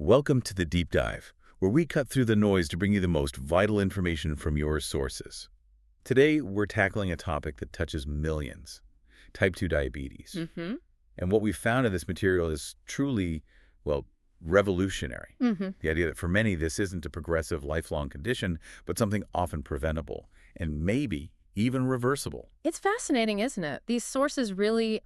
Welcome to the Deep Dive, where we cut through the noise to bring you the most vital information from your sources. Today, we're tackling a topic that touches millions, type 2 diabetes. And what we found in this material is truly, well, revolutionary. The idea that for many, this isn't a progressive, lifelong condition, but something often preventable and maybe even reversible. It's fascinating, isn't it? These sources really,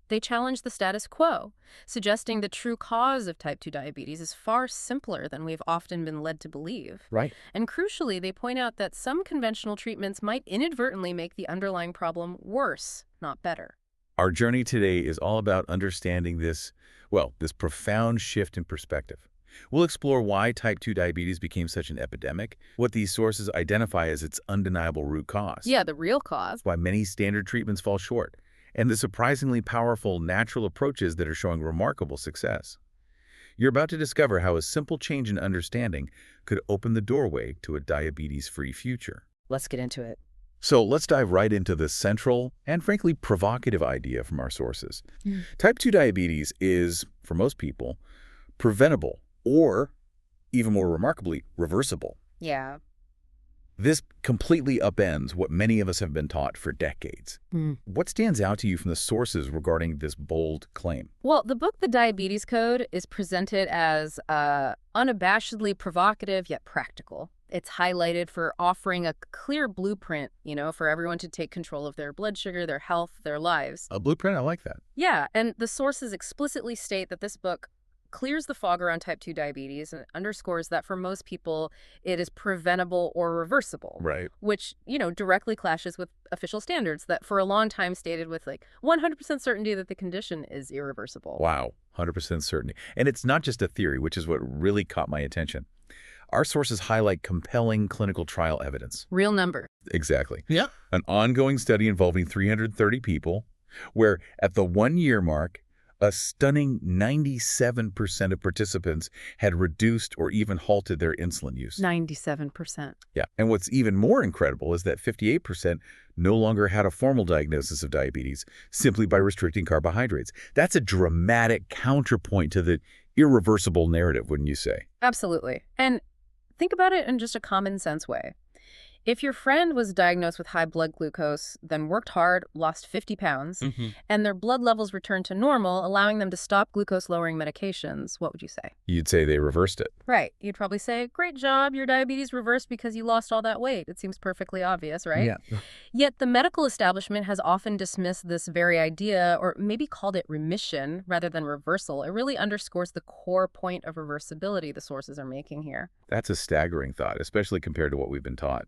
they challenge the status quo, suggesting the true cause of type 2 diabetes is far simpler than we've often been led to believe. Right. And crucially, they point out that some conventional treatments might inadvertently make the underlying problem worse, not better. Our journey today is all about understanding this, well, this profound shift in perspective. We'll explore why type 2 diabetes became such an epidemic, what these sources identify as its undeniable root cause. Yeah, the real cause. Why many standard treatments fall short, and the surprisingly powerful natural approaches that are showing remarkable success. You're about to discover how a simple change in understanding could open the doorway to a diabetes-free future. Let's get into it. So let's dive right into the central and frankly provocative idea from our sources. Type 2 diabetes is, for most people, preventable or, even more remarkably, reversible. Yeah. This completely upends what many of us have been taught for decades. What stands out to you from the sources regarding this bold claim? Well, the book, The Diabetes Code, is presented as unabashedly provocative yet practical. It's highlighted for offering a clear blueprint, for everyone to take control of their blood sugar, their health, their lives. A blueprint? I like that. Yeah, and the sources explicitly state that this book clears the fog around type 2 diabetes and underscores that for most people it is preventable or reversible. Right. Which, directly clashes with official standards that for a long time stated with 100% certainty that the condition is irreversible. Wow, 100% certainty. And it's not just a theory, which is what really caught my attention. Our sources highlight compelling clinical trial evidence. Real number. Exactly. Yeah. An ongoing study involving 330 people, where at the 1-year mark, a stunning 97% of participants had reduced or even halted their insulin use. 97%. Yeah. And what's even more incredible is that 58% no longer had a formal diagnosis of diabetes simply by restricting carbohydrates. That's a dramatic counterpoint to the irreversible narrative, wouldn't you say? Absolutely. And think about it in just a common sense way. If your friend was diagnosed with high blood glucose, then worked hard, lost 50 pounds, and their blood levels returned to normal, allowing them to stop glucose-lowering medications, what would you say? You'd say they reversed it. Right. You'd probably say, great job, your diabetes reversed because you lost all that weight. It seems perfectly obvious, right? Yeah. Yet the medical establishment has often dismissed this very idea, or maybe called it remission rather than reversal. It really underscores the core point of reversibility the sources are making here. That's a staggering thought, especially compared to what we've been taught.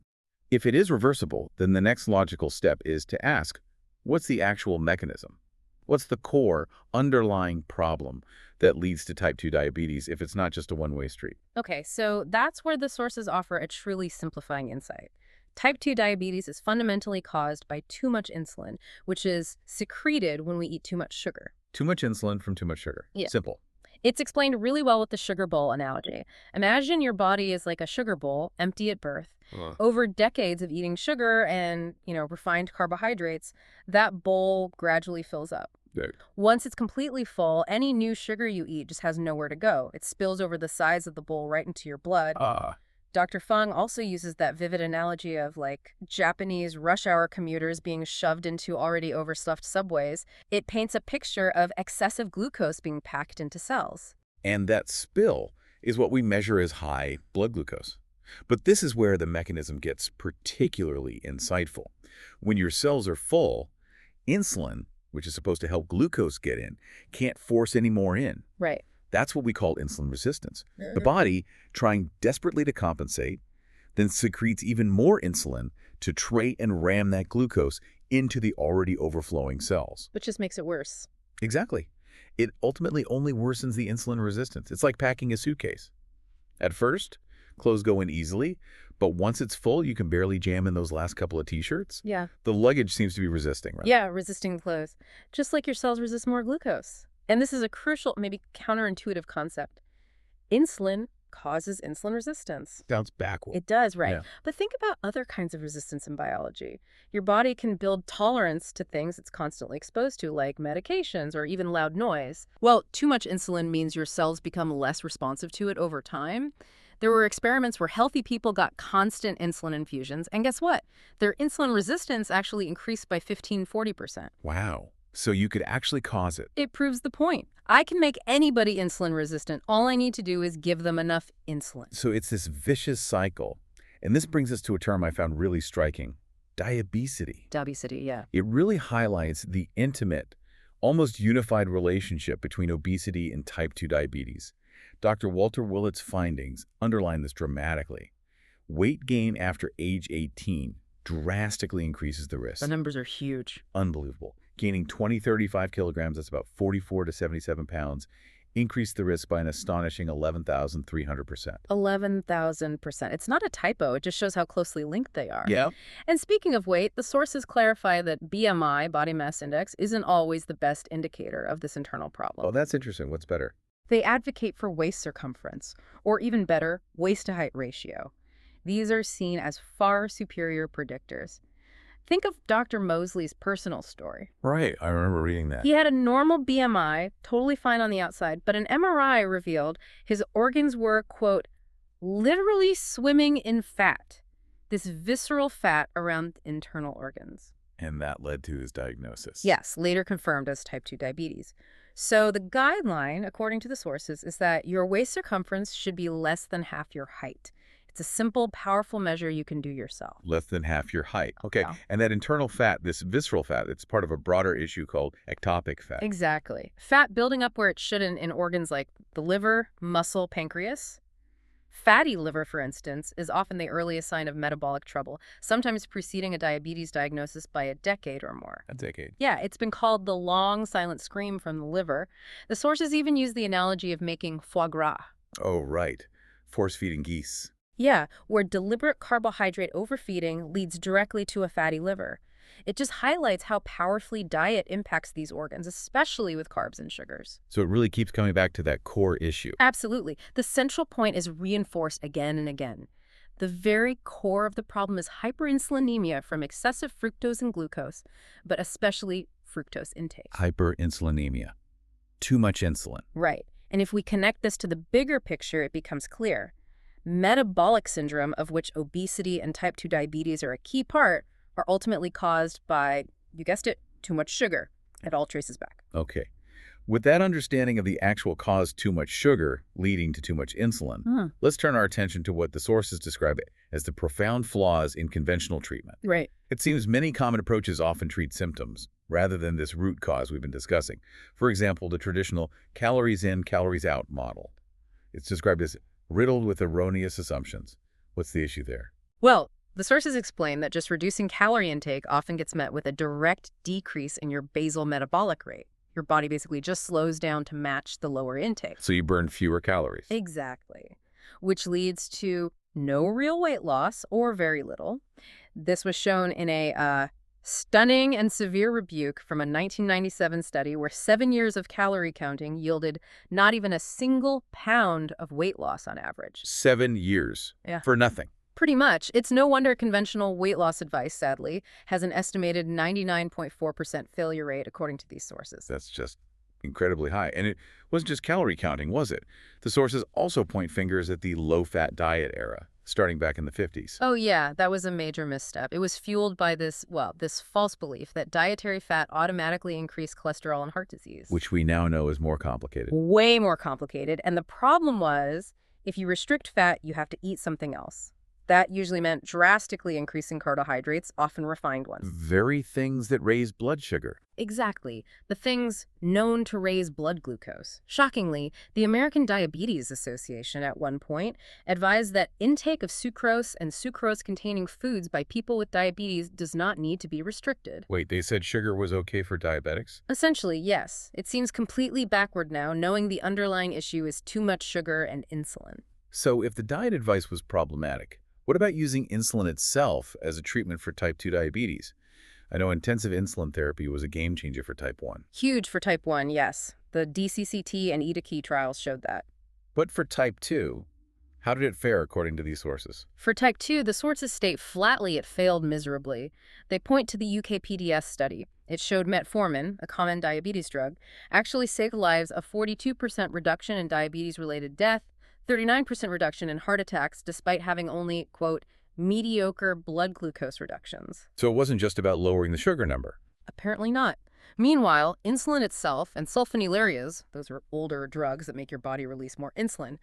If it is reversible, then the next logical step is to ask, what's the actual mechanism? What's the core underlying problem that leads to type 2 diabetes if it's not just a one-way street? Okay, so that's where the sources offer a truly simplifying insight. Type 2 diabetes is fundamentally caused by too much insulin, which is secreted when we eat too much sugar. Too much insulin from too much sugar. Yeah. Simple. It's explained really well with the sugar bowl analogy. Imagine your body is like a sugar bowl, empty at birth. Over decades of eating sugar and, refined carbohydrates, that bowl gradually fills up. Right. Once it's completely full, any new sugar you eat just has nowhere to go. It spills over the sides of the bowl right into your blood. Dr. Fung also uses that vivid analogy of Japanese rush hour commuters being shoved into already overstuffed subways. It paints a picture of excessive glucose being packed into cells. And that spill is what we measure as high blood glucose. But this is where the mechanism gets particularly insightful. When your cells are full, insulin, which is supposed to help glucose get in, can't force any more in. Right. That's what we call insulin resistance. The body, trying desperately to compensate, then secretes even more insulin to tray and ram that glucose into the already overflowing cells. Which just makes it worse. Exactly. It ultimately only worsens the insulin resistance. It's like packing a suitcase. At first, clothes go in easily, but once it's full, you can barely jam in those last couple of T-shirts. Yeah. The luggage seems to be resisting, right? Yeah, resisting the clothes. Just like your cells resist more glucose. And this is a crucial, maybe counterintuitive concept. Insulin causes insulin resistance. Sounds backward. It does, right. Yeah. But think about other kinds of resistance in biology. Your body can build tolerance to things it's constantly exposed to, like medications or even loud noise. Well, too much insulin means your cells become less responsive to it over time. There were experiments where healthy people got constant insulin infusions, and guess what? Their insulin resistance actually increased by 15–40%. Wow. So you could actually cause it. It proves the point. I can make anybody insulin resistant. All I need to do is give them enough insulin. So it's this vicious cycle. And this brings us to a term I found really striking, diabesity. Diabesity, yeah. It really highlights the intimate, almost unified relationship between obesity and type 2 diabetes. Dr. Walter Willett's findings underline this dramatically. Weight gain after age 18 drastically increases the risk. The numbers are huge. Unbelievable. Gaining 35 kilograms, that's about 44 to 77 pounds, increased the risk by an astonishing 11,300%. 11,000%. It's not a typo. It just shows how closely linked they are. Yeah. And speaking of weight, the sources clarify that BMI, body mass index, isn't always the best indicator of this internal problem. Oh, that's interesting. What's better? They advocate for waist circumference, or even better, waist-to-height ratio. These are seen as far superior predictors. Think of Dr. Mosley's personal story. Right. I remember reading that. He had a normal BMI, totally fine on the outside, but an MRI revealed his organs were, quote, literally swimming in fat. This visceral fat around internal organs. And that led to his diagnosis. Yes, later confirmed as type 2 diabetes. So the guideline, according to the sources, is that your waist circumference should be less than half your height. It's a simple, powerful measure you can do yourself. Less than half your height. Okay. Yeah. And that internal fat, this visceral fat, it's part of a broader issue called ectopic fat. Exactly. Fat building up where it shouldn't in organs like the liver, muscle, pancreas. Fatty liver, for instance, is often the earliest sign of metabolic trouble, sometimes preceding a diabetes diagnosis by a decade or more. A decade. Yeah, it's been called the long silent scream from the liver. The sources even use the analogy of making foie gras. Oh, right. Force-feeding geese. Yeah, where deliberate carbohydrate overfeeding leads directly to a fatty liver. It just highlights how powerfully diet impacts these organs, especially with carbs and sugars. So it really keeps coming back to that core issue. Absolutely. The central point is reinforced again and again. The very core of the problem is hyperinsulinemia from excessive fructose and glucose, but especially fructose intake. Hyperinsulinemia. Too much insulin. Right. And if we connect this to the bigger picture, it becomes clear. Metabolic syndrome, of which obesity and type 2 diabetes are a key part, are ultimately caused by, you guessed it, too much sugar. It all traces back. Okay. With that understanding of the actual cause, too much sugar, leading to too much insulin, let's turn our attention to what the sources describe as the profound flaws in conventional treatment. Right. It seems many common approaches often treat symptoms, rather than this root cause we've been discussing. For example, the traditional calories in, calories out model. It's described as riddled with erroneous assumptions. What's the issue there? Well, the sources explain that just reducing calorie intake often gets met with a direct decrease in your basal metabolic rate. Your body basically just slows down to match the lower intake. So you burn fewer calories. Exactly. Which leads to no real weight loss or very little. This was shown in a stunning and severe rebuke from a 1997 study where 7 years of calorie counting yielded not even a single pound of weight loss on average. 7 years. Yeah. For nothing. Pretty much. It's no wonder conventional weight loss advice, sadly, has an estimated 99.4% failure rate, according to these sources. That's just incredibly high. And it wasn't just calorie counting, was it? The sources also point fingers at the low-fat diet era, starting back in the 50s. Oh, yeah, that was a major misstep. It was fueled by this false belief that dietary fat automatically increased cholesterol and heart disease. Which we now know is more complicated. Way more complicated. And the problem was, if you restrict fat, you have to eat something else. That usually meant drastically increasing carbohydrates, often refined ones. Very things that raise blood sugar. Exactly. The things known to raise blood glucose. Shockingly, the American Diabetes Association at one point advised that intake of sucrose and sucrose-containing foods by people with diabetes does not need to be restricted. Wait, they said sugar was okay for diabetics? Essentially, yes. It seems completely backward now, knowing the underlying issue is too much sugar and insulin. So if the diet advice was problematic, what about using insulin itself as a treatment for type 2 diabetes? I know intensive insulin therapy was a game changer for type 1. Huge for type 1, yes. The DCCT and EDAKey trials showed that. But for type 2, How did it fare according to these sources? For type 2, the sources state flatly it failed miserably. They point to the UKPDS study. It showed metformin, a common diabetes drug, actually saved lives, a 42% reduction in diabetes-related death, 39% reduction in heart attacks, despite having only, quote, mediocre blood glucose reductions. So it wasn't just about lowering the sugar number. Apparently not. Meanwhile, insulin itself and sulfonylarias, those are older drugs that make your body release more insulin,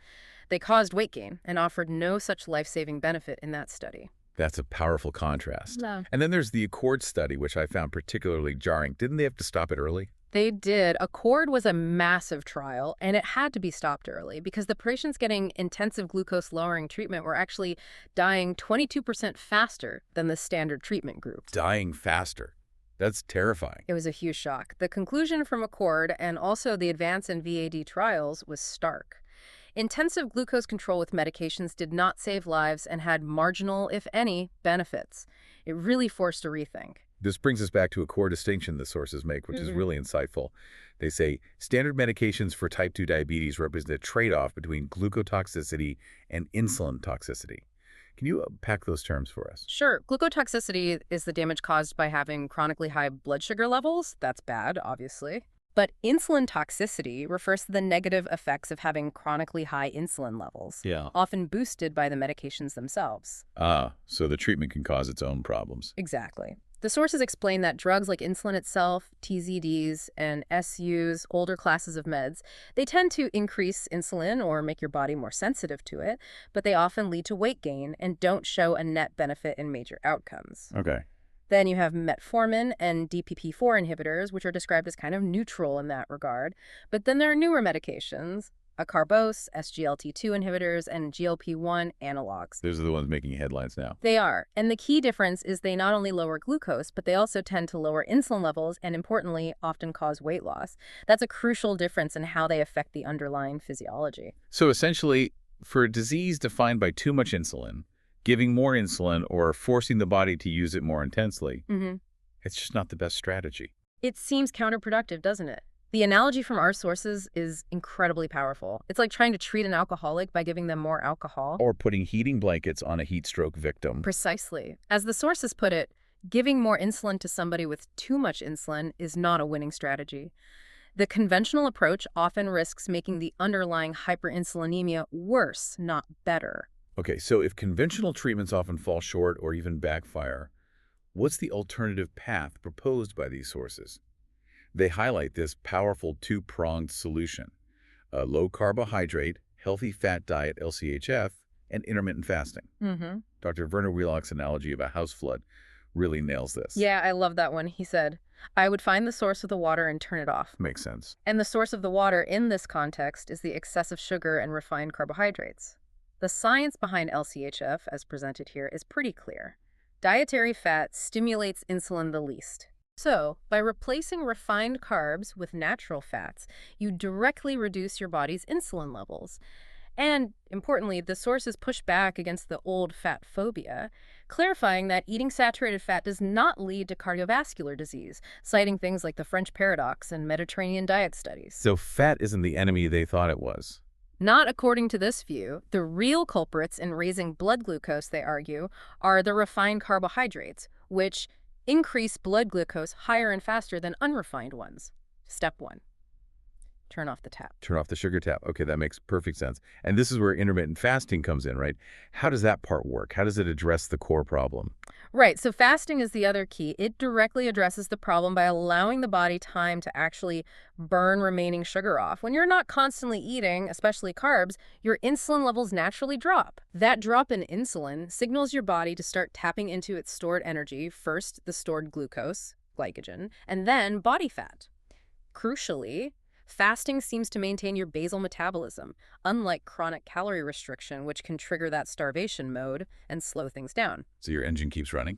they caused weight gain and offered no such life-saving benefit in that study. That's a powerful contrast. No. And then there's the Accord study, which I found particularly jarring. Didn't they have to stop it early? They did. Accord was a massive trial, and it had to be stopped early because the patients getting intensive glucose-lowering treatment were actually dying 22% faster than the standard treatment group. Dying faster. That's terrifying. It was a huge shock. The conclusion from Accord and also the Advance and VAD trials was stark. Intensive glucose control with medications did not save lives and had marginal, if any, benefits. It really forced a rethink. This brings us back to a core distinction the sources make, which is really insightful. They say standard medications for type 2 diabetes represent a trade-off between glucotoxicity and insulin toxicity. Can you unpack those terms for us? Sure. Glucotoxicity is the damage caused by having chronically high blood sugar levels. That's bad, obviously. But insulin toxicity refers to the negative effects of having chronically high insulin levels, often boosted by the medications themselves. So the treatment can cause its own problems. Exactly. The sources explain that drugs like insulin itself, TZDs, and SUs, older classes of meds, they tend to increase insulin or make your body more sensitive to it, but they often lead to weight gain and don't show a net benefit in major outcomes. Okay. Then you have metformin and DPP-4 inhibitors, which are described as kind of neutral in that regard. But then there are newer medications, acarbose, SGLT2 inhibitors, and GLP-1 analogs. Those are the ones making headlines now. They are. And the key difference is they not only lower glucose, but they also tend to lower insulin levels and, importantly, often cause weight loss. That's a crucial difference in how they affect the underlying physiology. So essentially, for a disease defined by too much insulin, giving more insulin or forcing the body to use it more intensely, it's just not the best strategy. It seems counterproductive, doesn't it? The analogy from our sources is incredibly powerful. It's like trying to treat an alcoholic by giving them more alcohol. Or putting heating blankets on a heat stroke victim. Precisely. As the sources put it, giving more insulin to somebody with too much insulin is not a winning strategy. The conventional approach often risks making the underlying hyperinsulinemia worse, not better. Okay, so if conventional treatments often fall short or even backfire, what's the alternative path proposed by these sources? They highlight this powerful two-pronged solution: a low-carbohydrate, healthy fat diet, LCHF, and intermittent fasting. Dr. Werner Wheelock's analogy of a house flood really nails this. Yeah, I love that one. He said, I would find the source of the water and turn it off. Makes sense. And the source of the water in this context is the excessive sugar and refined carbohydrates. The science behind LCHF, as presented here, is pretty clear. Dietary fat stimulates insulin the least. So, by replacing refined carbs with natural fats, you directly reduce your body's insulin levels. And, importantly, the sources push back against the old fat phobia, clarifying that eating saturated fat does not lead to cardiovascular disease, citing things like the French paradox and Mediterranean diet studies. So fat isn't the enemy they thought it was. Not according to this view. The real culprits in raising blood glucose, they argue, are the refined carbohydrates, which increase blood glucose higher and faster than unrefined ones. Step 1. Turn off the tap. Turn off the sugar tap. Okay, that makes perfect sense. And this is where intermittent fasting comes in, right? How does that part work? How does it address the core problem? Right, so fasting is the other key. It directly addresses the problem by allowing the body time to actually burn remaining sugar off. When you're not constantly eating, especially carbs, your insulin levels naturally drop. That drop in insulin signals your body to start tapping into its stored energy, first the stored glucose, glycogen, and then body fat. Crucially, fasting seems to maintain your basal metabolism, unlike chronic calorie restriction, which can trigger that starvation mode and slow things down. So your engine keeps running?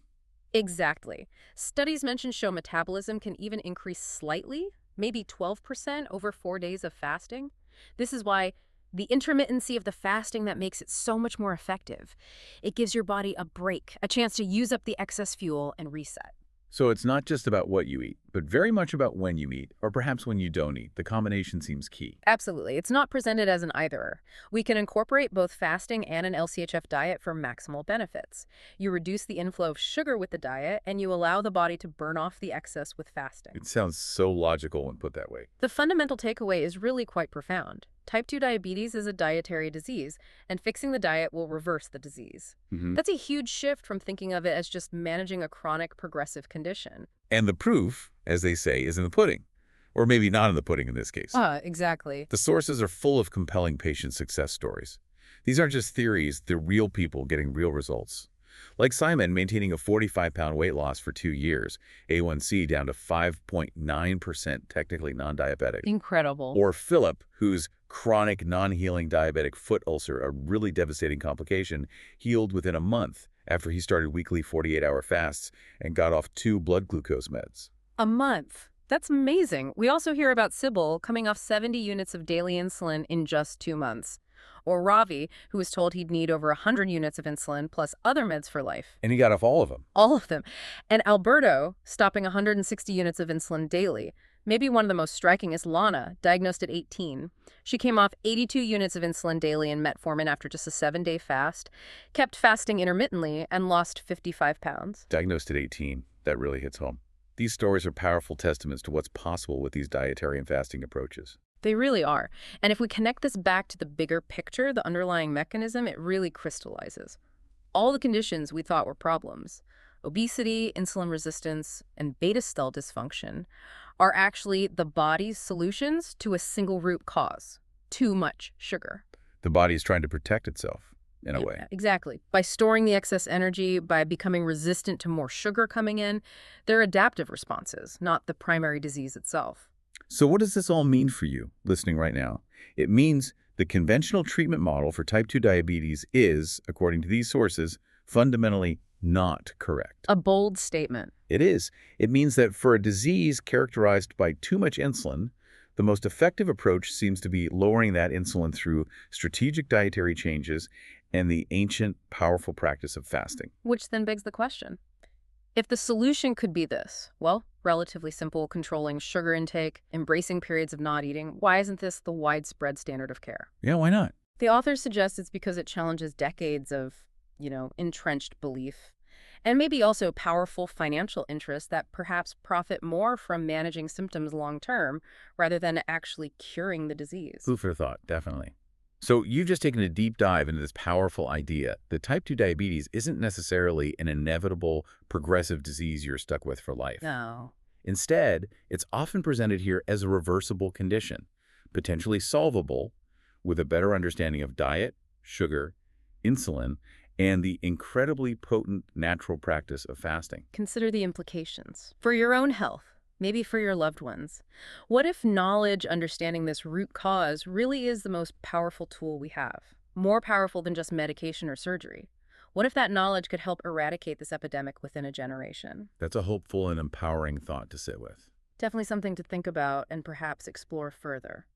Exactly. Studies mentioned show metabolism can even increase slightly, maybe 12% over 4 days of fasting. This is why the intermittency of the fasting that makes it so much more effective. It gives your body a break, a chance to use up the excess fuel and reset. So it's not just about what you eat, but very much about when you eat, or perhaps when you don't eat. The combination seems key. Absolutely. It's not presented as an either. We can incorporate both fasting and an LCHF diet for maximal benefits. You reduce the inflow of sugar with the diet, and you allow the body to burn off the excess with fasting. It sounds so logical when put that way. The fundamental takeaway is really quite profound. Type 2 diabetes is a dietary disease, and fixing the diet will reverse the disease. That's a huge shift from thinking of it as just managing a chronic progressive condition. And the proof, as they say, is in the pudding. Or maybe not in the pudding in this case. Exactly. The sources are full of compelling patient success stories. These aren't just theories, they're real people getting real results. Like Simon maintaining a 45-pound weight loss for 2 years, A1C down to 5.9%, technically non-diabetic. Incredible. Or Philip, whose chronic non-healing diabetic foot ulcer, a really devastating complication, healed within a month after he started weekly 48-hour fasts and got off 2 blood glucose meds. A month. That's amazing. We also hear about Sybil coming off 70 units of daily insulin in just 2 months. Or Ravi, who was told he'd need over 100 units of insulin plus other meds for life. And he got off all of them. All of them. And Alberto, stopping 160 units of insulin daily. Maybe one of the most striking is Lana, diagnosed at 18. She came off 82 units of insulin daily in metformin after just a 7-day fast, kept fasting intermittently, and lost 55 pounds. Diagnosed at 18. That really hits home. These stories are powerful testaments to what's possible with these dietary and fasting approaches. They really are. And if we connect this back to the bigger picture, the underlying mechanism, it really crystallizes. All the conditions we thought were problems, obesity, insulin resistance, and beta cell dysfunction, are actually the body's solutions to a single root cause: too much sugar. The body is trying to protect itself, in a way. Exactly. By storing the excess energy, by becoming resistant to more sugar coming in, they're adaptive responses, not the primary disease itself. So what does this all mean for you, listening right now? It means the conventional treatment model for type 2 diabetes is, according to these sources, fundamentally not correct. A bold statement. It is. It means that for a disease characterized by too much insulin, the most effective approach seems to be lowering that insulin through strategic dietary changes and the ancient, powerful practice of fasting. Which then begs the question. If the solution could be this, well, relatively simple, controlling sugar intake, embracing periods of not eating, why isn't this the widespread standard of care? Yeah, why not? The authors suggest it's because it challenges decades of, entrenched belief, and maybe also powerful financial interests that perhaps profit more from managing symptoms long-term rather than actually curing the disease. Food for thought, definitely. So you've just taken a deep dive into this powerful idea that type 2 diabetes isn't necessarily an inevitable, progressive disease you're stuck with for life. No. Instead, it's often presented here as a reversible condition, potentially solvable with a better understanding of diet, sugar, insulin, and the incredibly potent natural practice of fasting. Consider the implications. For your own health, maybe for your loved ones. What if knowledge understanding this root cause really is the most powerful tool we have? More powerful than just medication or surgery? What if that knowledge could help eradicate this epidemic within a generation? That's a hopeful and empowering thought to sit with. Definitely something to think about and perhaps explore further.